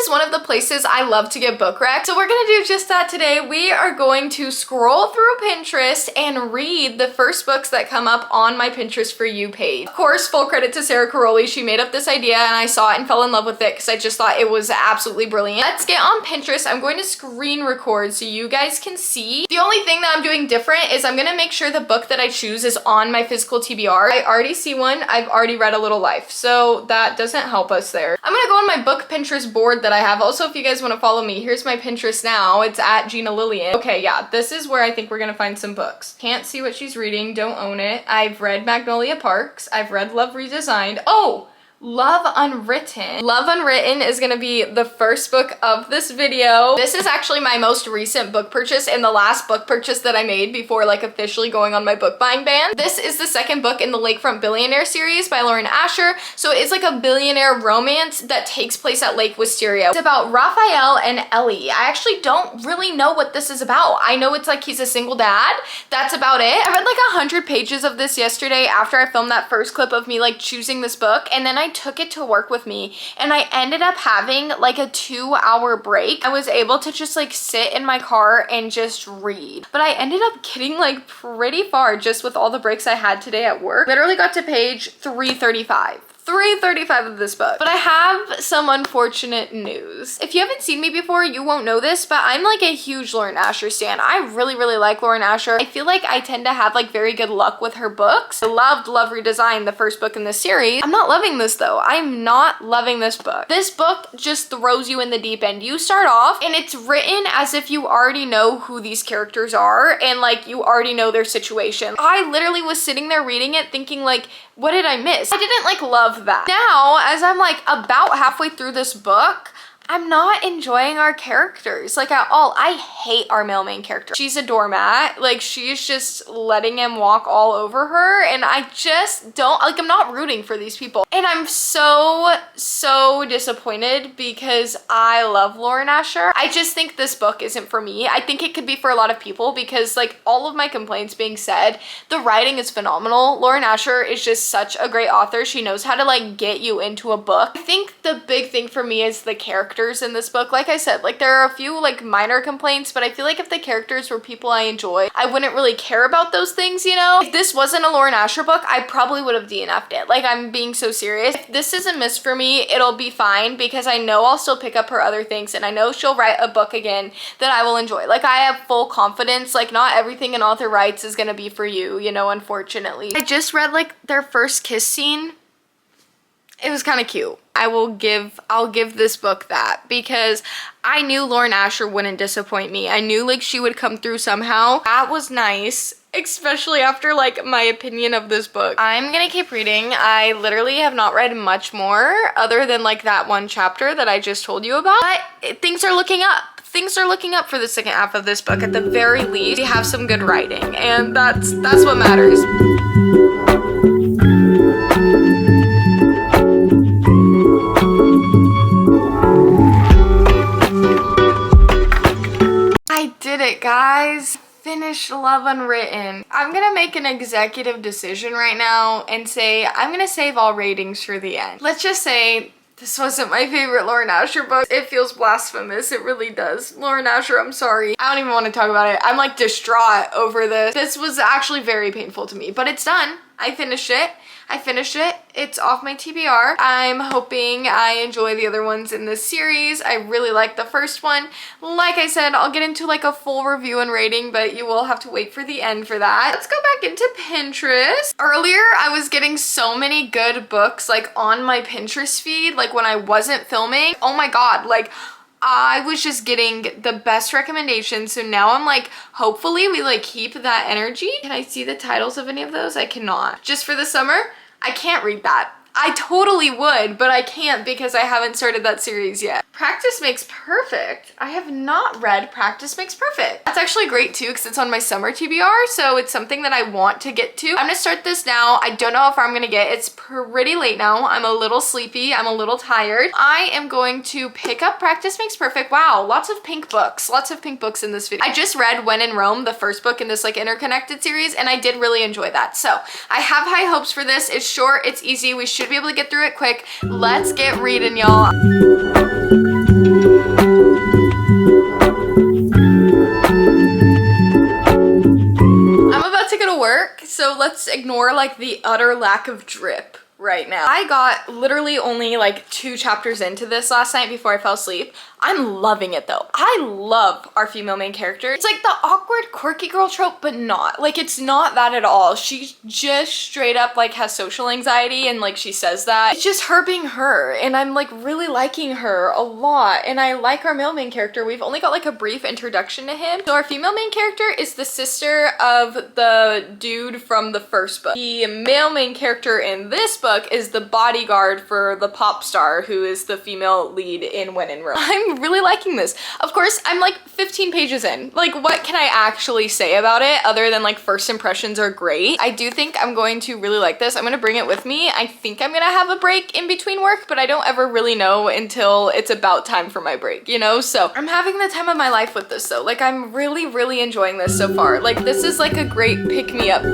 is one of the places I love to get book rec. So we're gonna do just that today. We are going to scroll through Pinterest and read the first books that come up on my Pinterest For You page. Of course, full credit to Sarah Caroli. She made up this idea and I saw it and fell in love with it because I just thought it was absolutely brilliant. Let's get on Pinterest. I'm going to screen record so you guys can see. The only thing that I'm doing different is I'm gonna make sure the book that I choose is on my physical TBR. I already see one. I've already read A Little Life, so that doesn't help us there. I'm gonna go on my book Pinterest board that I have. Also, if you guys want to follow me, here's my Pinterest now. It's at geenalillian. Okay, yeah, this is where I think we're gonna find some books. Can't see what she's reading, don't own it. I've read Magnolia Parks. I've read Love Redesigned. Oh! Love Unwritten. Love Unwritten is gonna be the first book of this video. This is actually my most recent book purchase and the last book purchase that I made before like officially going on my book buying ban. This is the second book in the Lakefront Billionaire series by Lauren Asher. So it's like a billionaire romance that takes place at Lake Wisteria. It's about Raphael and Ellie. I actually don't really know what this is about. I know it's like he's a single dad. That's about it. I read like 100 pages of this yesterday after I filmed that first clip of me like choosing this book, and then I took it to work with me and I ended up having like a 2-hour break. I was able to just like sit in my car and just read, but I ended up getting like pretty far just with all the breaks I had today at work. Literally got to page 335 of this book. But I have some unfortunate news. If you haven't seen me before, you won't know this, but I'm like a huge Lauren Asher stan. I really like Lauren Asher. I feel like I tend to have like very good luck with her books. I loved Love Redesigned, the first book in this series. I'm not loving this though. I'm not loving this book. This book just throws you in the deep end. You start off and it's written as if you already know who these characters are and like you already know their situation. I literally was sitting there reading it thinking like, what did I miss? I didn't like love that. Now, as I'm like about halfway through this book, I'm not enjoying our characters like at all. I hate our male main character. She's a doormat. Like she's just letting him walk all over her and I just don't, like I'm not rooting for these people. And I'm so disappointed because I love Lauren Asher. I just think this book isn't for me. I think it could be for a lot of people because like all of my complaints being said, the writing is phenomenal. Lauren Asher is just such a great author. She knows how to like get you into a book. I think the big thing for me is the character in this book. Like I said, like there are a few like minor complaints, but I feel like if the characters were people I enjoy, I wouldn't really care about those things, you know? If this wasn't a Lauren Asher book, I probably would have DNF'd it. Like I'm being so serious. If this is a miss for me, it'll be fine because I know I'll still pick up her other things and I know she'll write a book again that I will enjoy. Like I have full confidence, like not everything an author writes is gonna be for you, you know, unfortunately. I just read like their first kiss scene. It was kind of cute. I'll give this book that because I knew Lauren Asher wouldn't disappoint me. I knew like she would come through somehow. That was nice, especially after like my opinion of this book. I'm gonna keep reading. I literally have not read much more other than like that one chapter that I just told you about, but things are looking up. Things are looking up for the second half of this book. At the very least, we have some good writing and that's what matters. I did it, guys. Finished Love Unwritten. I'm gonna make an executive decision right now and say I'm gonna save all ratings for the end. Let's just say this wasn't my favorite Lauren Asher book. It feels blasphemous. It really does. Lauren Asher, I'm sorry. I don't even want to talk about it. I'm like distraught over this. This was actually very painful to me, but it's done. I finished it. It's off my TBR. I'm hoping I enjoy the other ones in this series. I really like the first one. Like I said, I'll get into like a full review and rating, but you will have to wait for the end for that. Let's go back into Pinterest. Earlier, I was getting so many good books like on my Pinterest feed, like when I wasn't filming. Oh my God, like I was just getting the best recommendations. So now I'm like, hopefully we like keep that energy. Can I see the titles of any of those? I cannot. Just for the summer, I can't read that. I totally would, but I can't because I haven't started that series yet. Practice Makes Perfect. I have not read Practice Makes Perfect. That's actually great too because it's on my summer TBR, so it's something that I want to get to. I'm gonna start this now. I don't know how far I'm gonna get. It's pretty late now. I'm a little sleepy. I'm a little tired. I am going to pick up Practice Makes Perfect. Wow, lots of pink books. Lots of pink books in this video. I just read When in Rome, the first book in this like interconnected series, and I did really enjoy that. So I have high hopes for this. It's short, it's easy. We should be able to get through it quick. Let's get reading, y'all. let's ignore like the utter lack of drip right now. I got literally only like 2 chapters into this last night before I fell asleep. I'm loving it though. I love our female main character. It's like the awkward, quirky girl trope, but not. Like, it's not that at all. She just straight up like has social anxiety, and like she says that. It's just her being her, and I'm like really liking her a lot, and I like our male main character. We've only got like a brief introduction to him. So our female main character is the sister of the dude from the first book. The male main character in this book is the bodyguard for the pop star who is the female lead in When in Rome. I'm really liking this. Of course, I'm like 15 pages in. Like, what can I actually say about it other than like first impressions are great? I do think I'm going to really like this. I'm gonna bring it with me. I think I'm gonna have a break in between work, but I don't ever really know until it's about time for my break, you know? So I'm having the time of my life with this though. Like, I'm really, really enjoying this so far. Like, this is like a great pick-me-up.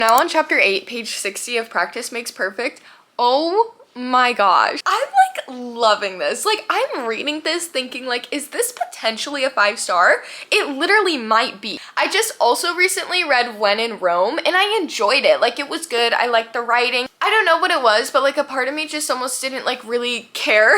Now on chapter 8, page 60 of Practice Makes Perfect. Oh my gosh. I'm like loving this. Like, I'm reading this thinking like, is this potentially a 5-star? It literally might be. I just also recently read When in Rome and I enjoyed it. Like, it was good. I liked the writing. I don't know what it was, but like a part of me just almost didn't like really care.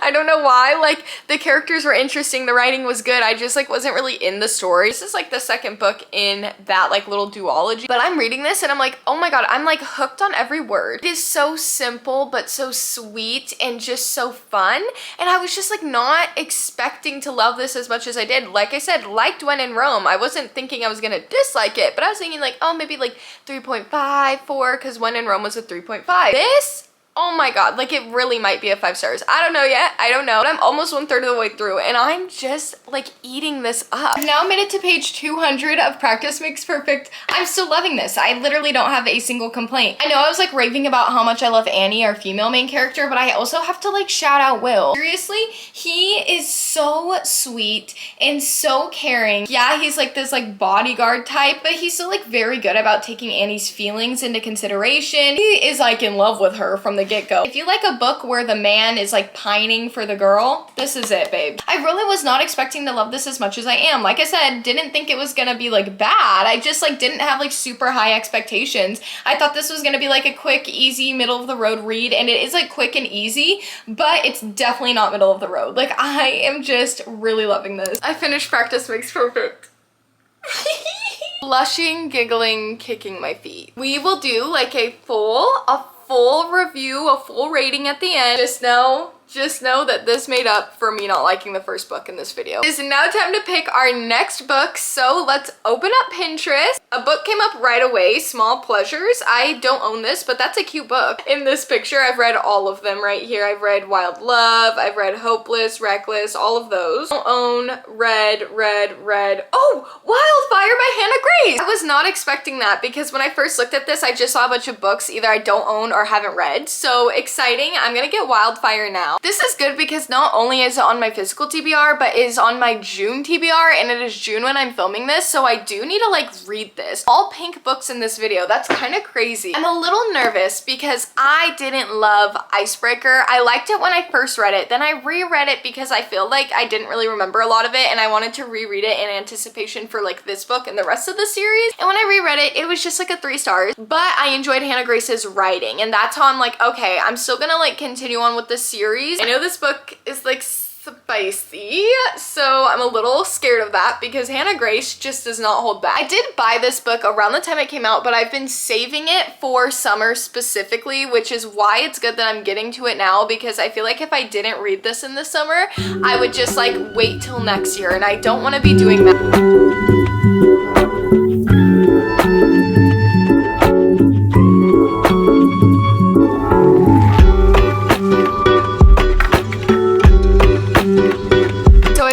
I don't know why. Like, the characters were interesting, the writing was good. I just like wasn't really in the story. This is like the second book in that like little duology. But I'm reading this and I'm like, oh my god, I'm like hooked on every word. It is so simple but so sweet and just so fun. And I was just like not expecting to love this as much as I did. Like I said, liked When in Rome. I wasn't thinking I was gonna dislike it, but I was thinking like, oh, maybe like 3.5, 4, because When in Rome was a 3.5. This, oh my god, like it really might be a 5 stars. I don't know yet. I don't know. But I'm almost 1/3 of the way through and I'm just like eating this up. I've now made it to page 200 of Practice Makes Perfect. I'm still loving this. I literally don't have a single complaint. I know I was like raving about how much I love Annie, our female main character, but I also have to like shout out Will. Seriously, he is so sweet and so caring. Yeah, he's like this like bodyguard type, but he's still like very good about taking Annie's feelings into consideration. He is like in love with her from the get-go. If you like a book where the man is like pining for the girl, this is it, babe. I really was not expecting to love this as much as I am. Like I said, didn't think it was gonna be like bad. I just like didn't have like super high expectations. I thought this was gonna be like a quick, easy, middle of the road read, and it is like quick and easy, but it's definitely not middle of the road. Like, I am just really loving this. I finished Practice Makes Perfect. Blushing, giggling, kicking my feet. We will do like a full review, a full rating at the end. Just know that this made up for me not liking the first book in this video. It is now time to pick our next book, so let's open up Pinterest. A book came up right away, Small Pleasures. I don't own this, but that's a cute book. In this picture, I've read all of them right here. I've read Wild Love, I've read Hopeless, Reckless, all of those. Don't own, read. Oh, Wildfire by Hannah Grace. I was not expecting that because when I first looked at this, I just saw a bunch of books either I don't own or haven't read. So exciting. I'm gonna get Wildfire now. This is good because not only is it on my physical TBR, but is on my June TBR, and it is June when I'm filming this, so I do need to like read this. All pink books in this video. That's kind of crazy. I'm a little nervous because I didn't love Icebreaker. I liked it when I first read it. Then I reread it because I feel like I didn't really remember a lot of it, and I wanted to reread it in anticipation for like this book and the rest of the series. And when I reread it, it was just like a 3 stars, but I enjoyed Hannah Grace's writing, and that's how I'm like, okay, I'm still gonna like continue on with the series. I know this book is like spicy, so I'm a little scared of that because Hannah Grace just does not hold back. I did buy this book around the time it came out, but I've been saving it for summer specifically, which is why it's good that I'm getting to it now, because I feel like if I didn't read this in the summer, I would just like wait till next year, and I don't want to be doing that.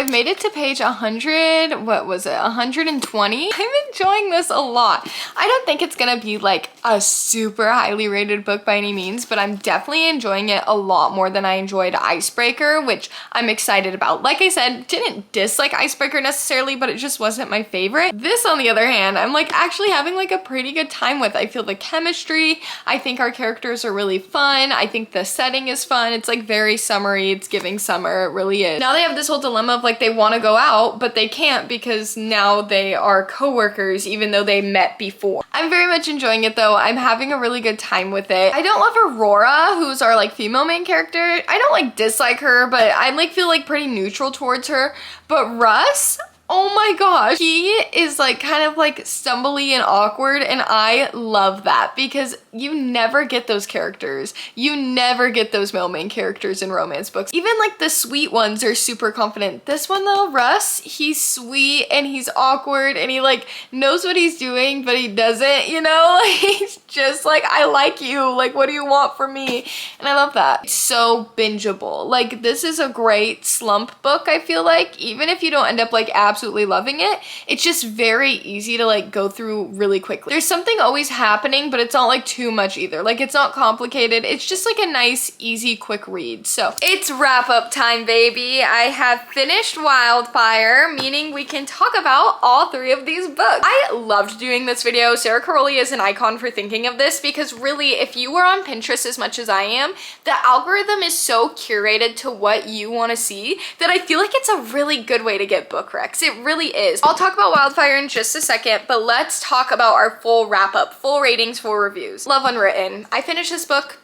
Made it to page 100, what was it, 120? I'm enjoying this a lot. I don't think it's gonna be like a super highly rated book by any means, but I'm definitely enjoying it a lot more than I enjoyed Icebreaker, which I'm excited about. Like I said, didn't dislike Icebreaker necessarily, but it just wasn't my favorite. This, on the other hand, I'm like actually having like a pretty good time with. I feel the chemistry. I think our characters are really fun. I think the setting is fun. It's like very summery. It's giving summer. It really is. Now they have this whole dilemma of like they want to go out, but they can't because now they are co-workers even though they met before. I'm very much enjoying it though. I'm having a really good time with it. I don't love Aurora, who's our like female main character. I don't like dislike her, but I like feel like pretty neutral towards her. But Russ, oh my gosh, he is like kind of like stumbly and awkward, and I love that because you never get those characters. You never get those male main characters in romance books. Even like the sweet ones are super confident. This one though, Russ, he's sweet and he's awkward and he like knows what he's doing, but he doesn't, you know? He's just like, I like you. Like, what do you want from me? And I love that. It's so bingeable. Like, this is a great slump book, I feel like. Even if you don't end up like absolutely loving it, it's just very easy to like go through really quickly. There's something always happening, but it's not like too much either. Like, it's not complicated. It's just like a nice, easy, quick read. So it's wrap up time, baby. I have finished Wildfire, meaning we can talk about all 3 of these books. I loved doing this video. Sarah Caroli is an icon for thinking of this because really, if you were on Pinterest as much as I am, the algorithm is so curated to what you want to see that I feel like it's a really good way to get book recs. It really is. I'll talk about Wildfire in just a second, but let's talk about our full wrap up, full ratings, full reviews. Love Unwritten. I finished this book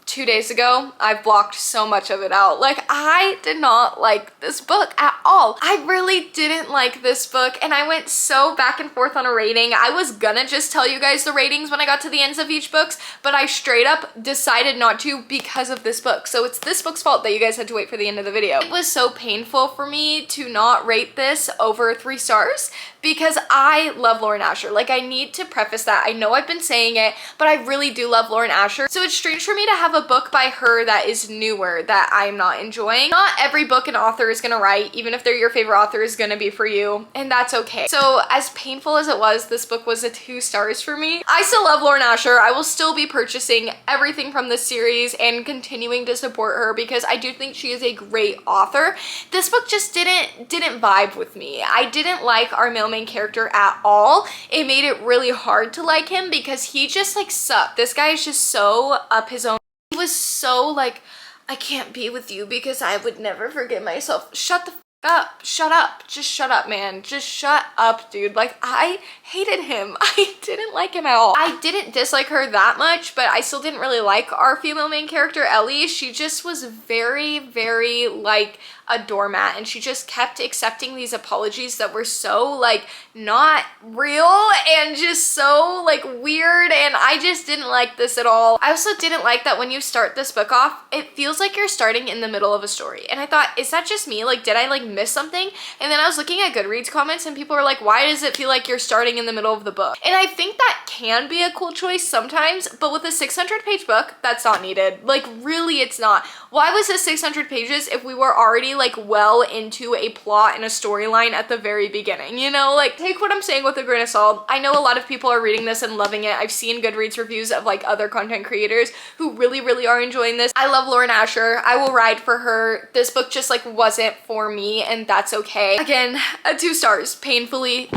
2 days ago. I've blocked so much of it out. Like, I did not like this book at all. I really didn't like this book, and I went so back and forth on a rating. I was gonna just tell you guys the ratings when I got to the ends of each books, but I straight up decided not to because of this book. So it's this book's fault that you guys had to wait for the end of the video. It was so painful for me to not rate this over 3 stars because I love Lauren Asher. Like, I need to preface that. I know I've been saying it, but I really do love Lauren Asher. So it's strange for me to have a book by her that is newer that I'm not enjoying. Not every book an author is gonna write, even if they're your favorite author, is gonna be for you, and that's okay. So as painful as it was, this book was a 2 stars for me. I still love Lauren Asher. I will still be purchasing everything from this series and continuing to support her because I do think she is a great author. This book just didn't vibe with me. I didn't like our male main character at all. It made it really hard to like him because he just like sucked. This guy is just so up his own. He was so like, I can't be with you because I would never forgive myself. Shut the f up. Shut up. Just shut up, man. Just shut up, dude. Like, I hated him. I didn't like him at all. I didn't dislike her that much, but I still didn't really like our female main character, Ellie. She just was very, very like a doormat, and she just kept accepting these apologies that were so like not real and just so like weird, and I just didn't like this at all. I also didn't like that when you start this book off, it feels like you're starting in the middle of a story, and I thought, is that just me? Like, did I like miss something? And then I was looking at Goodreads comments and people were like, why does it feel like you're starting in the middle of the book? And I think that can be a cool choice sometimes, but with a 600-page book, that's not needed. Like, really, it's not. Why was this 600 pages if we were already like well into a plot and a storyline at the very beginning, you know? Like, take what I'm saying with a grain of salt. I know a lot of people are reading this and loving it. I've seen Goodreads reviews of like other content creators who really, really are enjoying this. I love Lauren Asher. I will ride for her. This book just like wasn't for me, and that's okay. Again, a 2 stars. Painfully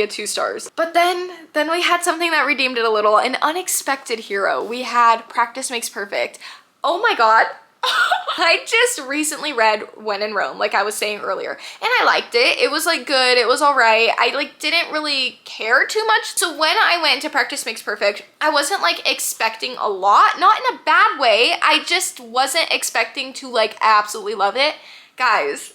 a 2 stars. But then we had something that redeemed it a little. An unexpected hero. We had Practice Makes Perfect. Oh my god. I just recently read When in Rome, like I was saying earlier, and I liked it. It was like good, it was all right. I like didn't really care too much. So when I went to Practice Makes Perfect, I wasn't like expecting a lot, not in a bad way. I just wasn't expecting to like absolutely love it. Guys,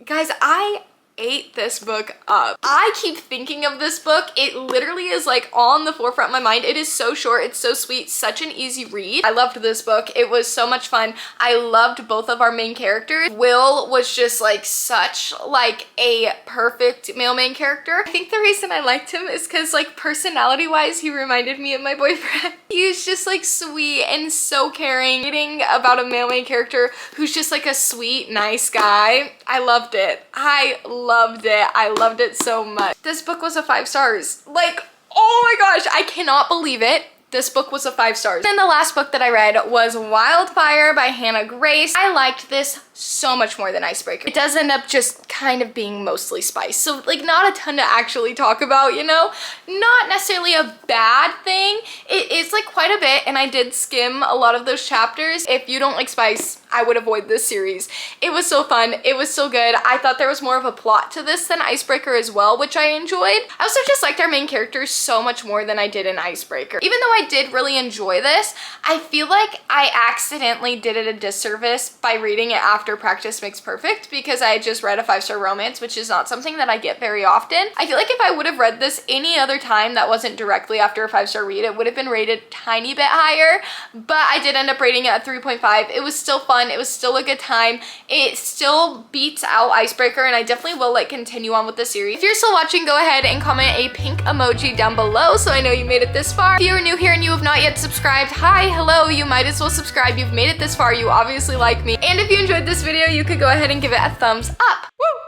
I ate this book up. I keep thinking of this book. It literally is like on the forefront of my mind. It is so short, it's so sweet, such an easy read. I loved this book. It was so much fun. I loved both of our main characters. Will was just like such like a perfect male main character. I think the reason I liked him is because like personality wise he reminded me of my boyfriend. He was just like sweet and so caring. Reading about a male main character who's just like a sweet, nice guy. I loved it. I loved it. I loved it so much. This book was a 5 stars. Like, oh my gosh, I cannot believe it. This book was a 5 stars. And the last book that I read was Wildfire by Hannah Grace. I liked this so much more than Icebreaker. It does end up just kind of being mostly spice. So like not a ton to actually talk about, you know? Not necessarily a bad thing. It is like quite a bit, and I did skim a lot of those chapters. If you don't like spice, I would avoid this series. It was so fun. It was so good. I thought there was more of a plot to this than Icebreaker as well, which I enjoyed. I also just liked our main characters so much more than I did in Icebreaker. Even though I did really enjoy this, I feel like I accidentally did it a disservice by reading it after Practice Makes Perfect, because I just read a 5-star romance, which is not something that I get very often. I feel like if I would have read this any other time that wasn't directly after a 5-star read, it would have been rated a tiny bit higher, but I did end up rating it a 3.5. It was still fun. It was still a good time. It still beats out Icebreaker, and I definitely will like continue on with the series. If you're still watching, go ahead and comment a pink emoji down below so I know you made it this far. If you are new here and you have not yet subscribed, hi, hello, you might as well subscribe. You've made it this far. You obviously like me. And if you enjoyed this video, you could go ahead and give it a thumbs up. Woo!